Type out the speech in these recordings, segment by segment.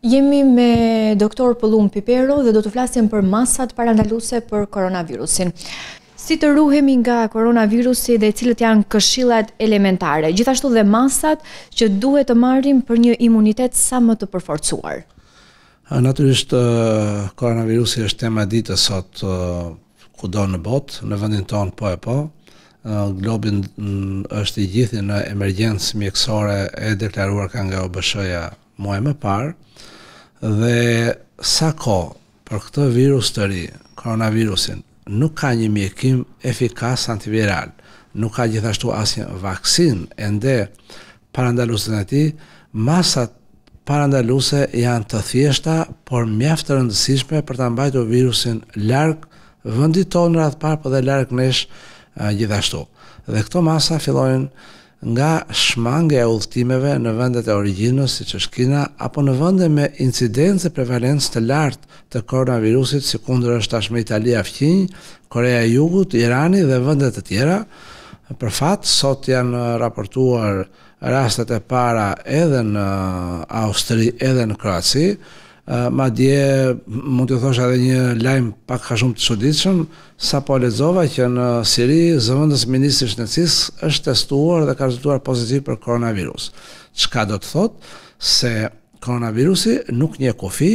Jemi me doktor Pëllum Pipero dhe do të flasim për masat parandaluese për koronavirusin. Si të ruhemi nga koronavirusi dhe cilët janë këshillat elementare, gjithashtu dhe masat që duhet të marrim për një imunitet sa më të përforcuar. Natyrisht koronavirusi është tema e ditës sot kudo në botë, në vendin tonë po e po. Globin është i gjithë në emergjencë mjekësore e deklaruar nga OBSH-ja muaj më parë, dhe sa kohë për këtë virus të ri, koronavirusin, nuk ka një mjekim efikas antiviral, nuk ka gjithashtu asnjë vaksin ende parandaluese në tij, masat parandaluese janë të thjeshta, por mjaft të rëndësishme për ta mbajtur virusin larg vendit tonë radh parë, por dhe larg nesh gjithashtu. Dhe këto masa fillojnë nga shmangja e udhëtimeve në vendet e origjinës, siç është Kina, apo në vende me incidencë prevalencë të lartë të koronavirusit, si kundër është tashmë Italia fqinj, Korea e Jugut, Irani dhe vendet të tjera. Për fat, sot janë raportuar rastet e para edhe në Austri, edhe në Kroaci. Madje mund të thosh edhe një lajm pak a shumë të çuditshëm, sapo lexova që në Siri zëvendës ministri i Shëndetësisë është testuar dhe ka rezultuar pozitiv për koronavirus. Çka do të thotë se koronavirusi nuk njeh kufi,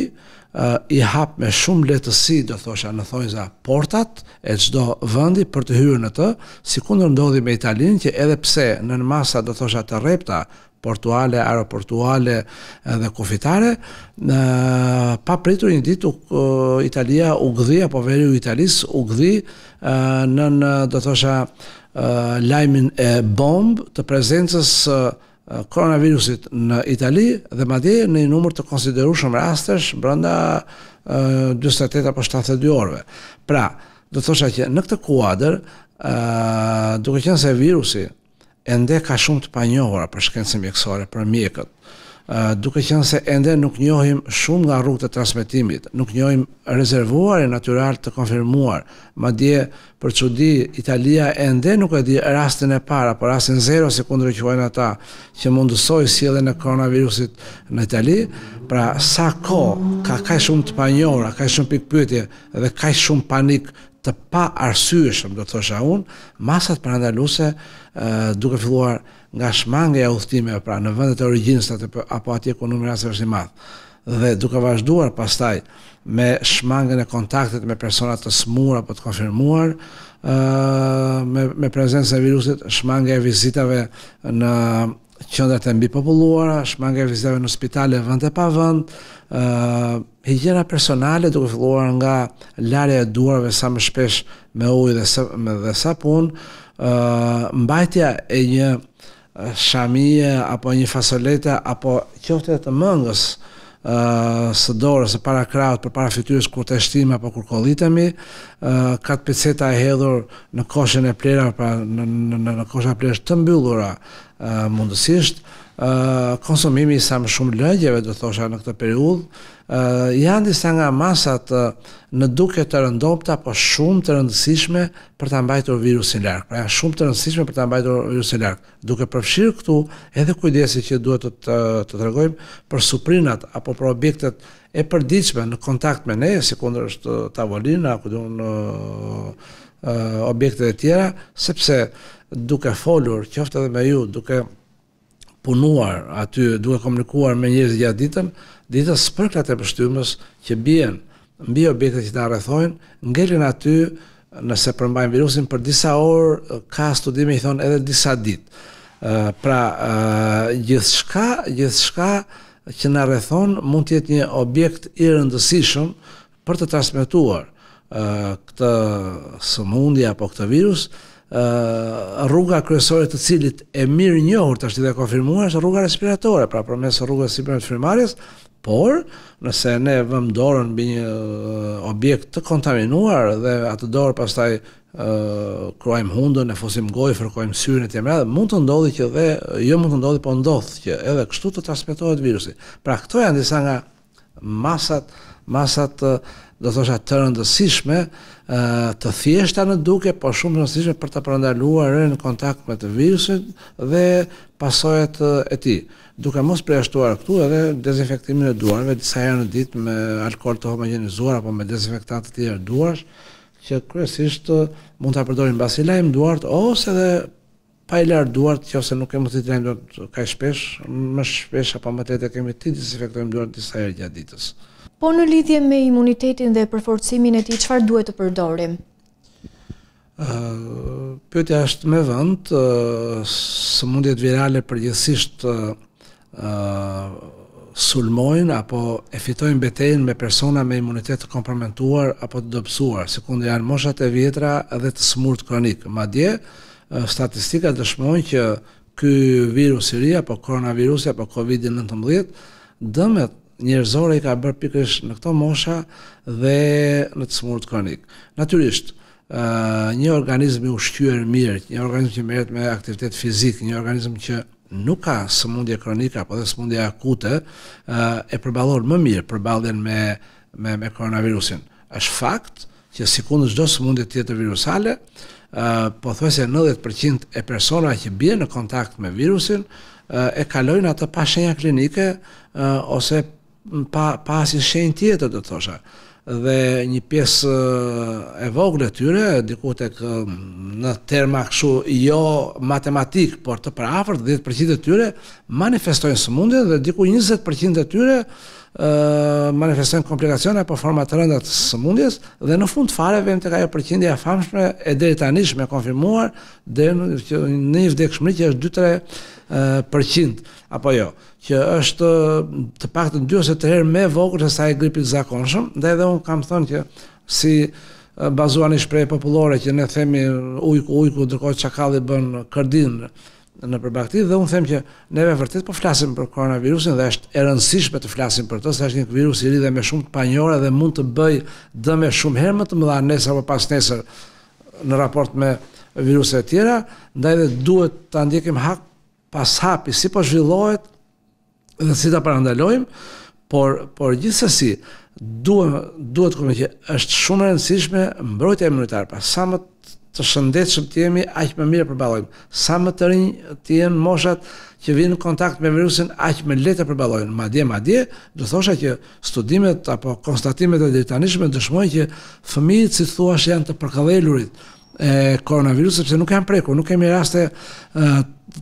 i hap me shumë lehtësi, do thosha në thonjza, portat e çdo vendi për të hyrë në të, sikundër ndodhi me Italinë, që edhe pse në masa do thosha të rrepta portuale, aeroportuale dhe kufitare, pa pritur një ditë Italia u gdhi, apo veri u Italis u gdhi në do thosha lajmin e bombë të prezencës koronavirusit në Itali dhe madje në një numër të konsiderueshëm rastesh brenda 48 apo 72 orëve. Pra, do thosha që në këtë kuadër, duke qenë se virusi ende ka shumë të panjohura për shkencën mjekësore, për mjekët, duke qenë se ende nuk njohim shumë nga rrugët e transmetimit, nuk njohim rezervuarin natyral të konfirmuar, madje për çudi Italia ende nuk e di rastin e parë, por rastin zero, si kundër quajnë ata, që mundësoi sjelljen e koronavirusit në Itali. Pra, sa kohë ka kaq shumë të panjohura, kaq shumë pikpyetje dhe kaq shumë panik të pa arsyeshëm, do të thosha unë, masat parandaluese duke filluar nga shmangja e udhëtimeve, pra në vendet e origjinës apo atje ku numri rasteve është i madh, dhe duke vazhduar pastaj me shmangjen e kontaktet me persona të smur apo të konfirmuar me prezencën e virusit, shmangja e vizitave në qendrat e mbipopulluara, shmangja e vizitave në spitale vend e pa vend, higjiena personale duke filluar nga larja e duarve sa më shpesh me ujë dhe sapun, mbajtja e një shamie apo një fasolete apo qoftë të mëngës së dorës së para krahut përpara fytyrës kur të shtim apo kur kollitemi, kat peceta e hedhur në koshën e plera, pra në kosha plesh të mbyllura mundësisht, konsumimi sa më shumë lëngjeve, do thosha në këtë periudhë, janë disa nga masat në duke të rëndopta, po shumë të rëndësishme për ta mbajtur virusin larg. Pra janë shumë të rëndësishme për ta mbajtur virusin larg, duke përfshirë këtu edhe kujdesi që duhet të tregojmë për suprinat apo për objektet e përditshme në kontakt me ne, sikundër është tavolina, objektet e tjera, sepse duke folur, qoftë edhe me ju, duke punuar aty, duke komunikuar me njerëz gjatë ditës spërklat e pështymës që bien mbi objektet që na rrethojnë, ngelen aty nëse përmbajnë virusin për disa orë, ka studime i thonë edhe disa ditë. Pra, gjithçka që na rrethon mund të jetë një objekt i rëndësishëm për të transmetuar këtë sëmundje apo këtë virus. Rruga kryesore të cilit e mirë njohur tash dhe konfirmuar është rruga respiratore, pra përmes rrugës sipërme të frymarrjes, por nëse ne vëmë dorën mbi një objekt të kontaminuar dhe atë dorë pastaj kruajmë hundën, e fosim gojë, fërkojmë syrin e tjera, mund të ndodhi që dhe jo mund të ndodhi, po ndodh që edhe kështu të transmetohet virusi. Pra këto janë disa nga masat masat do thosha të rëndësishme, të thjeshta në duke, por shumë rëndësishme për të parandaluar në kontakt me të virusit dhe pasojat e tij. Duke mos përjashtuar këtu edhe dezinfektimin e duarve disa herë në ditë me alkool të homogenizuar apo me dezinfektant të tjerë duarsh, që kryesisht mund ta përdorim mbasi lajm duart ose edhe pa i larë duart, nëse nuk kemi të lajm duart kaq shpesh, më shpesh apo më tetë kemi të dezinfektojmë duart disa herë gjatë ditës. Po në lidhje me imunitetin dhe përforcimin e tij, çfarë duhet të përdorim? Pyetja është me vend, sëmundjet virale përgjithsisht sulmojnë apo e fitojnë betejën me persona me imunitet të kompromentuar apo të dobësuar, sikur janë moshat e vjetra dhe të smurt kronik. Madje statistikat dëshmojnë që ky virus i ri apo koronavirusi apo COVID-19 dëmet njerëzore i ka bërë pikërisht në këto mosha dhe në të smurt kronik. Natyrisht, një organizëm i ushqyer mirë, një organizëm që merret me aktivitet fizik, një organizëm që nuk ka sëmundje kronike apo dhe sëmundje akute, e përballon më mirë përballjen me koronavirusin. Është fakt që sikund çdo sëmundje tjetër virusale, pothuajse 90% e personave që bien në kontakt me virusin e kalojnë atë pa shenja klinike ose pa asnjë shenjë tjetër, do të thosha. Dhe një pjesë e vogël e tyre, diku tek në terma kështu jo matematik, por të paraafërt 10% e tyre manifestojnë sëmundjen dhe diku 20% e tyre manifestojnë komplikacione apo forma të rënda të sëmundjes dhe në fund fare vjen tek ajo përqindja e famshme e deri tani me konfirmuar deri në një vdekshmëri që është 2-3% apo jo, që është të paktën 2 ose 3 herë më e vogël se sa e gripit zakonshëm, ndaj edhe unë kam thënë që si bazuar në shprehje popullore që ne themi ujku ndërkohë çakalli bën kërdin në përbakti, dhe unë them që neve vërtet po flasim për koronavirusin dhe është e rëndësishme të flasim për të, se është një virus i ri dhe me shumë të panjohura dhe mund të bëj dëme shumë herë më të mëdha nesër apo pas nesër në raport me viruset e tjera, ndaj dhe duhet ta ndjekim hap pas hapi si po zhvillohet dhe si ta parandalojmë, por gjithsesi duhet të që është shumë e rëndësishme mbrojtja imunitare, pra sa më të shëndetshëm të jemi, aq më mirë përballojmë. Sa më të rinj të jenë moshat që vinë në kontakt me virusin, aq më lehtë përballojnë. Madje do thosha që studimet apo konstatimet e deri tanishme dëshmojnë që fëmijët, si thuaç, janë të përkëdhelurit e koronavirusit, sepse nuk janë prekur, nuk kemi raste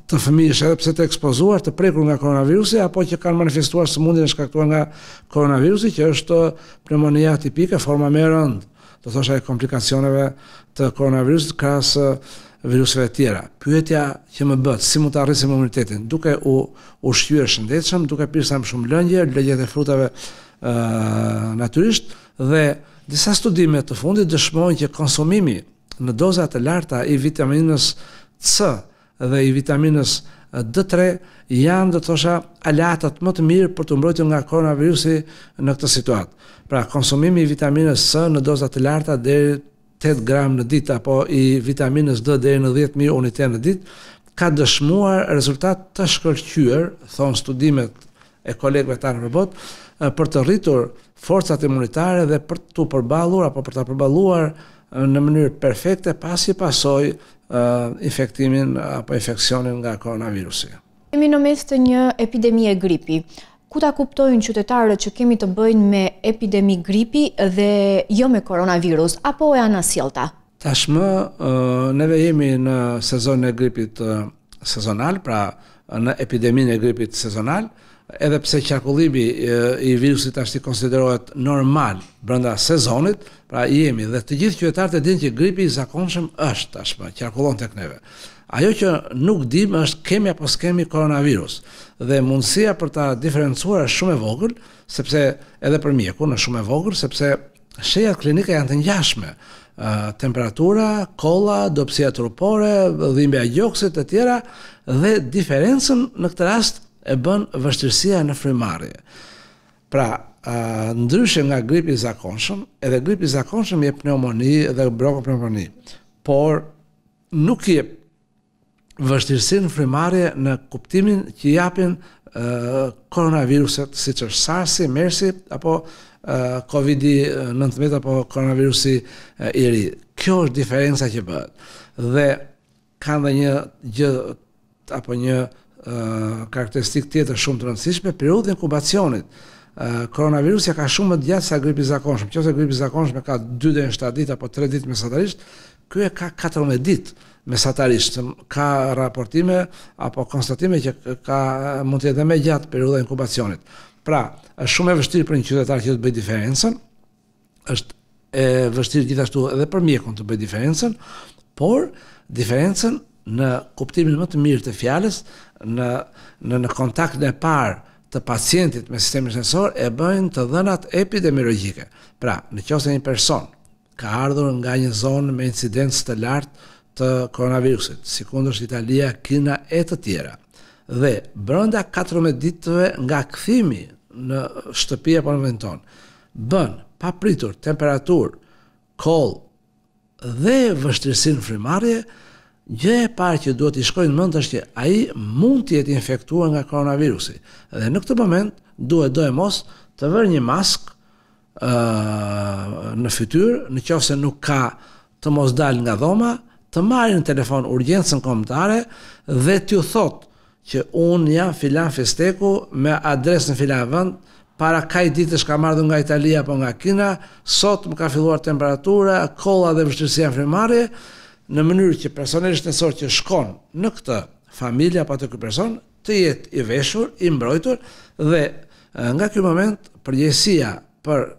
të fëmijësh edhe pse të ekspozuar të prekur nga koronavirusi apo që kanë manifestuar sëmundjen e shkaktuar nga koronavirusi, që është pneumonia atipike, forma më e rëndë, do thosha e komplikacioneve të koronavirusit krahas viruseve të tjera. Pyetja që më bëhet, si mund të arrisim imunitetin? Duke u ushqyer shëndetshëm, duke pirë sa më shumë lëngjet e frutave natyrisht, dhe disa studime të fundit dëshmojnë që konsumimi në doza të larta i vitaminës C dhe i vitaminës D3 janë, do të thosha, aleatat më të mirë për të mbrojtur nga koronavirusi në këtë situatë. Pra, konsumimi i vitaminës C në doza të larta deri 8 gram në ditë apo i vitaminës D deri në 10.000 unite në ditë ka dëshmuar rezultat të shkëlqyer, thon studimet e kolegëve tanë në botë, për të rritur forcat imunitare dhe për të përballur apo për ta përballuar në mënyrë perfekte pasi pasoi infektimin apo infeksionin nga koronavirusi. Jemi në mes të një epidemie gripi. Ku ta kuptojnë qytetarët që kemi të bëjnë me epidemi gripi dhe jo me koronavirus, apo e anasjellta? Tashmë neve jemi në sezonin e gripit sezonal, pra në epideminë e gripit sezonal, edhe pse qarkullimi i virusit ashtu konsiderohet normal brenda sezonit, pra jemi dhe të gjithë qytetarët e dinë që gripi i zakonshëm është tashmë, qarkullon tek neve. Ajo që nuk dim është kemi apo s'kemi koronavirus, dhe mundësia për ta diferencuar është shumë e vogël, sepse edhe për mjekun është shumë e vogël, sepse shenjat klinike janë të ngjashme. Temperatura, kolla, dobësia trupore, dhimbja e gjoksit e tjera, dhe diferencën në këtë rast e bën vështirësia në frymarrje. Pra, ndryshe nga gripi i zakonshëm, edhe gripi i zakonshëm jep pneumoni dhe bronkopneumoni, por nuk jep vështirësi në frymarrje në kuptimin që japin koronaviruset, siç është SARS-i, MERS-i apo COVID-19 apo koronavirusi i ri. Kjo është diferenca që bëhet. Dhe ka dhe një gjë apo një karakteristikë tjetër shumë të rëndësishme, periudhë inkubacionit. Koronavirusi ka shumë më të gjatë se gripi i zakonshëm. Nëse gripi i zakonshëm ka 2 deri në 7 ditë apo 3 ditë mesatarisht, ky ka 14 ditë mesatarisht. Ka raportime apo konstatime që mund të jetë më gjatë periudha inkubacionit. Pra, është shumë e vështirë për një qytetar që të bëjë diferencën, është e vështirë gjithashtu edhe për mjekun të bëjë diferencën, por diferencën në kuptimin më të mirë të fjalës, në kontaktin e parë të pacientit me sistemin sensor e bëjnë të dhënat epidemiologjike. Pra, nëse një person ka ardhur nga një zonë me incidencë të lartë të koronavirusit, sikundësh Italia, Kina e të tjera, dhe brenda 14 ditëve nga kthimi në shtëpi apo në vendin tonë, bën papritur temperaturë, kollë dhe vështirësinë frymëmarrje, gjë e parë që duhet i shkojnë në mend është që ai mund të jetë infektuar nga koronavirusi. Dhe në këtë moment duhet do e mos të vërë një maskë në fytyrë, nëse nuk ka të mos dalë nga dhoma, të marrë në telefon urgjencën kombëtare dhe t'ju thotë që unë jam filan Festeku me adresën filan vend, para kaj ditësh kam ardhur nga Italia apo nga Kina, sot më ka filluar temperatura, kolla dhe vështirësia frymëmarrje, në mënyrë që personeli shtensor që shkon në këtë familje apo të ky person të jetë i veshur, i mbrojtur dhe nga ky moment përgjegjësia për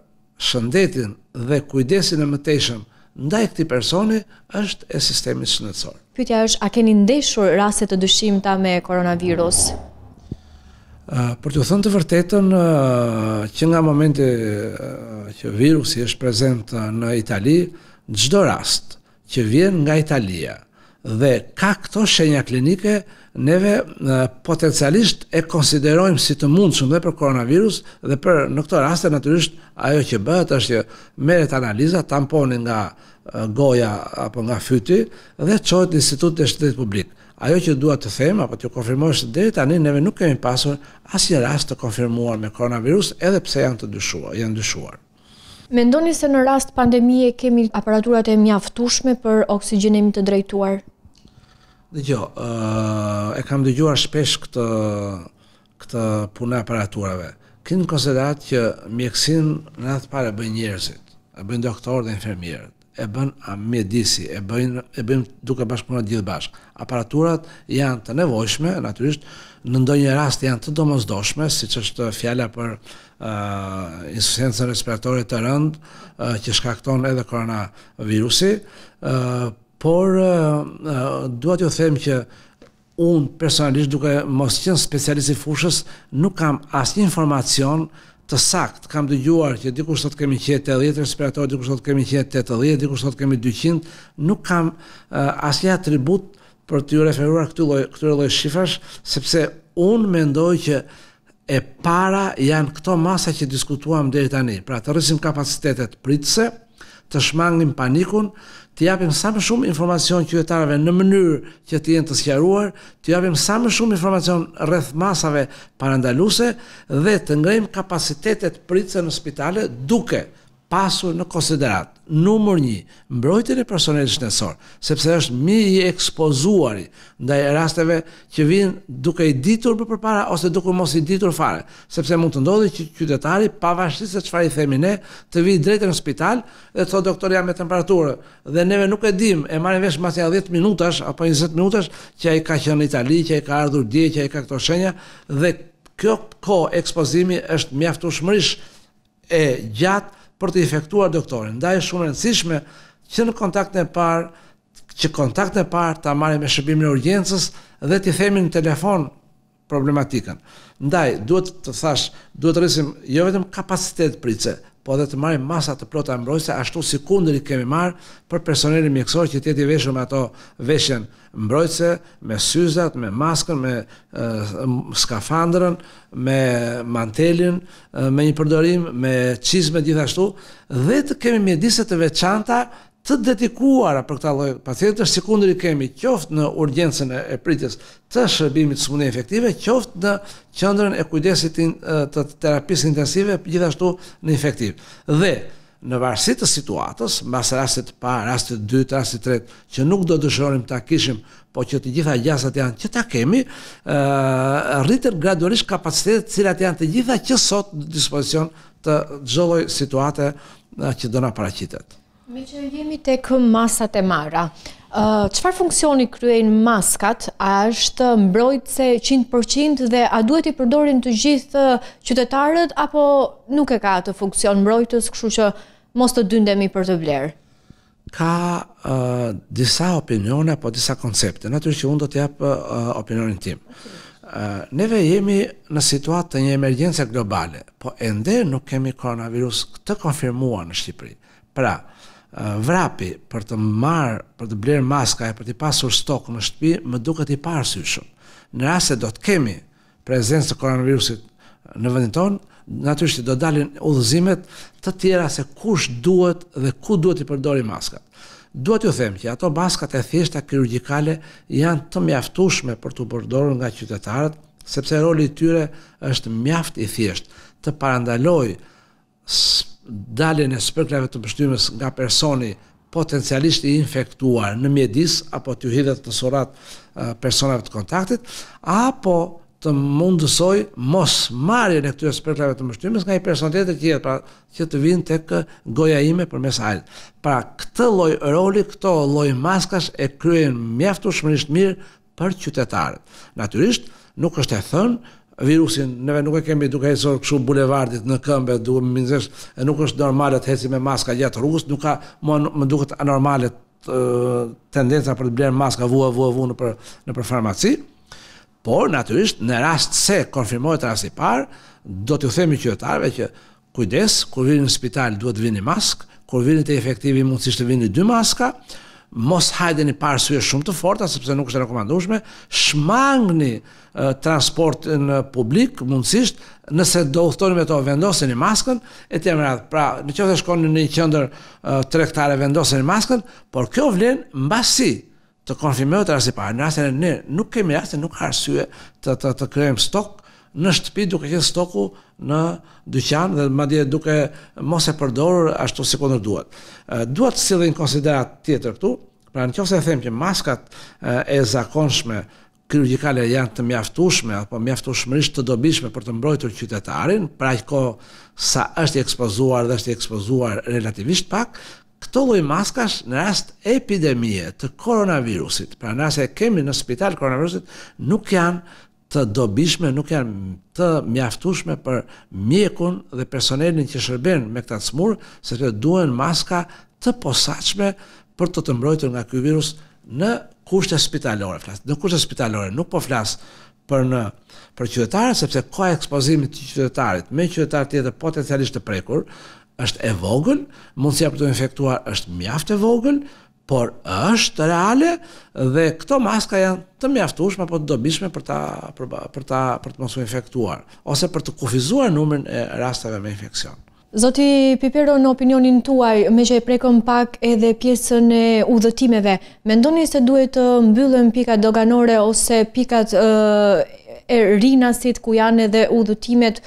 shëndetin dhe kujdesin e mëtejshëm ndaj këtij personi është e sistemit shëndetësor. Pyetja është, a keni ndeshur raste të dëshimta me koronavirus? Për t'ju thënë të vërtetën, që nga momenti që virusi është prezent në Itali, çdo rast që vjen nga Italia dhe ka këto shenja klinike, neve potencialisht e konsiderojmë si të mundshëm dhe për koronavirus dhe në këto raste natyrisht ajo që bëhet është që merret analiza, tamponi nga goja apo nga fyti dhe çohet në Institutin e Shtetit Publik. Ajo që dua të them apo të konfirmoj është deri tani neve nuk kemi pasur asnjë rast të konfirmuar me koronavirus, edhe pse janë dyshuar. Mendoni se në rast pandemie kemi aparaturat e mjaftueshme për oksigjenim të drejtuar? E kam dëgjuar shpesh këtë punë e aparaturave. Keni konsiderat që mjekësinë në atë parë bëjnë njerëzit, e bëjnë doktorët dhe infermierët, e bën mjedisi, e bëjnë duke bashkëpunuar gjithë bashkë. Aparaturat janë të nevojshme, natyrisht, në ndonjë rast janë të domosdoshme, siç është fjala për insufiencën respiratore të rëndë që shkakton edhe koronavirusi, por dua t'ju them që unë personalisht duke mos qenë specialist i fushës nuk kam asnjë informacion të sakt. Kam dëgjuar që dikush thotë kemi 80 respiratorë, dikush thotë kemi 80, dikush thotë kemi 200, nuk kam asnjë atribut për t'ju referuar këtyre lloj shifrash, sepse unë mendoj që e para janë këto masa që diskutuam deri tani. Pra të rrisim kapacitetet pritëse, të shmangim panikun, të japim sa më shumë informacion qytetarëve në mënyrë që të jenë të sqaruar, të japim sa më shumë informacion rreth masave parandaluese dhe të ngrejmë kapacitetet pritëse në spitale duke pasur në konsiderat numër 1 mbrojtjen e personelit shëndetësor, sepse është më i ekspozuari ndaj rasteve që vijnë duke i ditur më përpara ose duke mos i ditur fare, sepse mund të ndodhi që qytetari, pavarësisht se çfarë i themi ne, të vijë drejt në spital dhe të thotë doktor jam me temperaturë dhe neve nuk e dim, e marrim vesh mbas 10 minutash apo 20 minutash që ai ka qenë në Itali, që ai ka ardhur dje, që ai ka këto shenja dhe kjo kohë ekspozimi është mjaftueshmërisht e gjatë për të efektuar doktorin. Ndaj është shumë e rëndësishme që në kontaktin e parë ta marrim me shërbimin e urgjencës dhe t'i themi në telefon problematikën. Ndaj duhet të rrisim jo vetëm kapacitet pritëse, po edhe të marrim masa të plota mbrojtëse, ashtu si kundër i kemi marrë për personelin mjekësor që të jetë i veshur me ato veshjen mbrojtëse, me syzat, me maskën, me skafandrën, me mantelin, me një përdorim, me çizme gjithashtu, dhe të kemi mjedise të veçanta të dedikuara për këta lloj pacientësh, sikundër i kemi qoftë në urgjencën e pritjes të shërbimit të sëmundjeve infektive, qoftë në qendrën e kujdesit të terapisë intensive, gjithashtu në infektiv. Dhe në varësi të situatës, mbas rastit të parë, rastit të dytë, rastit të tretë, që nuk do dëshironim ta kishim, po që të gjitha gjasat janë që ta kemi, rriten gradualisht kapacitetet të cilat janë të gjitha që sot në dispozicion të çdo lloj situate që do na paraqitet. Me që jemi tek masat e marra, çfarë funksioni kryejnë maskat? A është mbrojtëse 100% dhe a duhet i përdorin të gjithë qytetarët apo nuk e ka atë funksion mbrojtës, kështu që mos të dyndemi për të vlerë? Ka disa opinione apo disa koncepte. Natyrisht që unë do të jap opinionin tim. Neve jemi në situatë të një emergjence globale, po ende nuk kemi koronavirus të konfirmuar në Shqipëri. Pra, vrapi për të blerë maska e për të pasur stok në shtëpi më duket i parësyeshëm. Në rast se do të kemi prezencë të koronavirusit në vendin tonë, natyrisht do dalin udhëzimet të tjera se kush duhet dhe ku duhet i përdori maskat. Duhet ju them që ato maskat e thjeshta kirurgjikale janë të mjaftueshme për të përdorur nga qytetarët, sepse roli i tyre është mjaft i thjeshtë të parandalojë daljen e spërklave të mbështymës nga personi potencialisht i infektuar në mjedis apo t'ju hidhet në surrat personave të kontaktit, apo të mundësoj mos marrjen e këtyre spërklave të mbështymës nga një person tjetër që të vinë tek goja ime përmes ajrit. Pra, këtë lloj roli, këto lloj maskash e kryejnë mjaftueshmërisht mirë për qytetarët. Natyrisht, nuk është e thënë virusin, neve nuk e kemi duke ecur kështu bulevardit në këmbë, nuk është normale të eci me maska gjatë rrugës, më duket anormale tendenca për të blerë maska vu në farmaci. Por, natyrisht, në rast se konfirmohet rasti i parë, do t'ju themi qytetarëve që kujdes, kur vini në spital duhet vini mask, kur vini te efektivi mundësisht të vini 2 maska, mos hajdeni pa arsye shumë të forta sepse nuk është e rekomandueshme, shmangni transportin publik mundësisht, nëse do udhtoni me to vendoseni maskën etj. Pra, nëse shkoni në një qendër tregtare vendoseni maskën, por kjo vlen mbasi të konfirmohet rasti i parë. Në rastin e ne nuk kemi raste, nuk ka arsye të krijojmë stok në shtëpi duke qenë stoku në dyqan dhe madje duke mos e përdorur ashtu si duhet. Duhet të sillen konsiderat tjetër këtu. Pra, nëse e them që maskat e zakonshme kirurgjikale janë të mjaftueshme apo mjaftueshmërisht të dobishme për të mbrojtur qytetarin, pra aq kohë sa është i ekspozuar dhe është i ekspozuar relativisht pak, këto lloj maskash në rast epidemie të koronavirusit, pra në rast se kemi në spital koronavirusit, nuk janë të dobishme, nuk janë të mjaftueshme për mjekun dhe personelin që shërben me këtë smur, sepse duhen maska të posaçme për të mbrojtur nga ky virus në kushte spitalore. Në kushte spitalore, nuk po flas për qytetarët, sepse koha e ekspozimit të qytetarit me qytetar tjetër potencialisht të prekur është e vogël, mundësia për të infektuar është mjaft e vogël, por është reale dhe këto maska janë të mjaftueshme apo të dobishme për të mos u infektuar ose për të kufizuar numrin e rasteve me infeksion. Zoti Pipero, në opinionin tuaj, me që e prekëm pak edhe pjesën e udhëtimeve, mendoni se duhet të mbyllen pikat doganore ose pikat e rinasit ku janë edhe udhëtimet?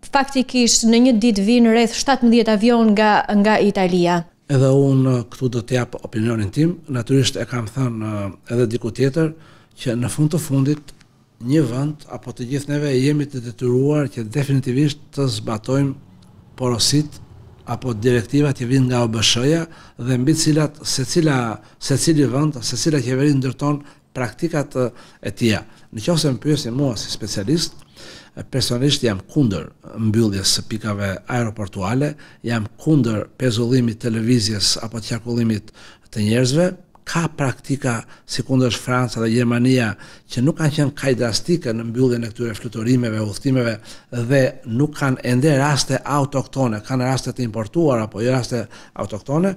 Faktikisht në një ditë vinë rreth 17 avion nga Italia. Edhe unë këtu do të jap opinionin tim, natyrisht e kam thënë edhe diku tjetër që në fund të fundit një vend apo të gjithë neve jemi të detyruar që definitivisht të zbatojmë porosit apo direktivat që vijnë nga OBSH-ja dhe mbi të cilat secili vend, secila qeveri ndërton praktikat e tija. Nëse më pyesni mua si specialist, personalisht jam kundër mbylljes së pikave aeroportuale, jam kundër pezullimit të lëvizjes apo të qarkullimit të njerëzve. Ka praktika si kundër Franca dhe Gjermania që nuk kanë qenë kaq drastike në mbylljen e këtyre fluturimeve, udhëtimeve dhe nuk kanë ende raste autoktone, kanë raste të importuara apo jo raste autoktone.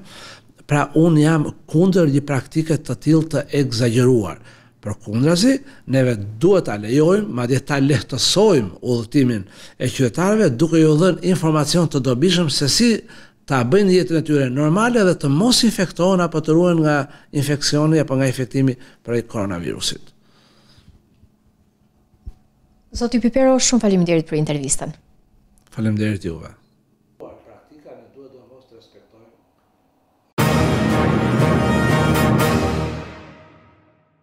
Pra unë jam kundër një praktike të tillë të egzageruar. Përkundrazi, neve duhet ta lejojmë, madje ta lehtësojmë udhëtimin e qytetarëve duke ju dhënë informacion të dobishëm se si ta bëjnë jetën e tyre normale dhe të mos infektohen apo të ruhen nga infeksioni apo nga infektimi prej koronavirusit. Zoti Pipero, shumë faleminderit për intervistën. Faleminderit juve.